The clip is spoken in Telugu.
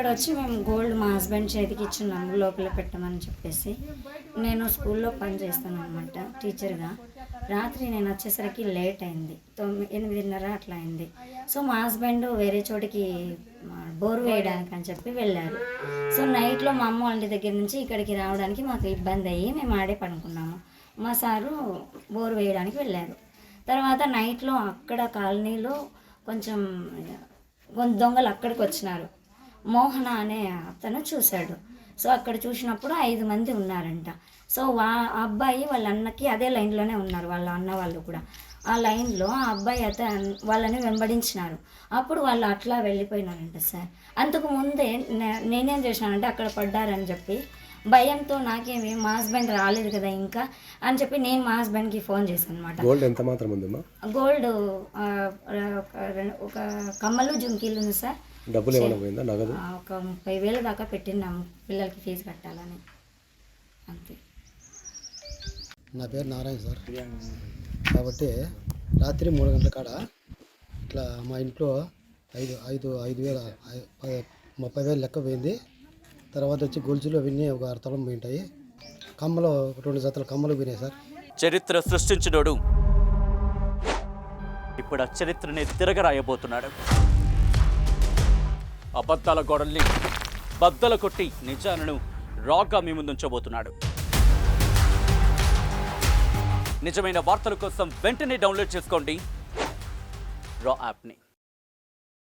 వచ్చి మేము గోల్డ్ మా హస్బెండ్ చేతికి ఇచ్చున్నాము లోపల పెట్టమని చెప్పేసి. నేను స్కూల్లో పని చేస్తాను అనమాట టీచర్గా. రాత్రి నేను వచ్చేసరికి లేట్ అయింది, 8:30 అట్లా అయింది. సో మా హస్బెండ్ వేరే చోటికి బోర్ వేయడానికి అని చెప్పి వెళ్ళారు. సో నైట్లో మా అమ్మ వాళ్ళ దగ్గర నుంచి ఇక్కడికి రావడానికి మాకు ఇబ్బంది అయ్యి మేము ఆడే పడుకున్నాము. మా సారు బోర్ వేయడానికి వెళ్ళారు. తర్వాత నైట్లో అక్కడ కాలనీలో కొంచెం దొంగలు అక్కడికి వచ్చినారు. మోహన అనే అతను చూశాడు. సో అక్కడ చూసినప్పుడు 5 మంది ఉన్నారంట. సో అబ్బాయి వాళ్ళ అన్నకి అదే లైన్లోనే ఉన్నారు, వాళ్ళ అన్న వాళ్ళు కూడా ఆ లైన్లో. ఆ అబ్బాయి వాళ్ళని వెంబడించినారు. అప్పుడు వాళ్ళు అట్లా వెళ్ళిపోయినారంట సార్. అంతకు ముందే నేనేం చేసినానంటే అక్కడ పడ్డారని చెప్పి భయంతో నాకేమి మా హస్బెండ్ రాలేదు కదా ఇంకా అని చెప్పి నేను మా హస్బెండ్కి ఫోన్ చేశాను అనమాట. గోల్డ్ ఎంత మాత్రం ఉందమ్మా? గోల్డ్ ఒక కమ్మలు జుంకీలు ఉంది సార్. డబ్బులు ఏమైనా పోయిందా? నగదు ఒక 30,000 దాకా పెట్టినాము పిల్లలకి ఫీజు కట్టాలని, అంతే. నా పేరు నారాయణ సార్. కాబట్టి రాత్రి 3 గంటల కాడ ఇట్లా మా ఇంట్లో 30,000 లెక్క పోయింది. తర్వాత వచ్చి గొలుసులు అవన్నీ ఒక 6 తులం పోయింటాయి. కమ్మలు 2 జతల కమ్మలు పోయినాయి సార్. చరిత్ర సృష్టించినోడు ఇప్పుడు ఆ చరిత్రని తిరగరాయబోతున్నాడు. అబద్ధాల గోడల్ని బద్దలు కొట్టి నిజాలను రాగా మీ ముందుంచబోతున్నాడు. నిజమైన వార్తల కోసం వెంటనే డౌన్లోడ్ చేసుకోండి రా యాప్ని.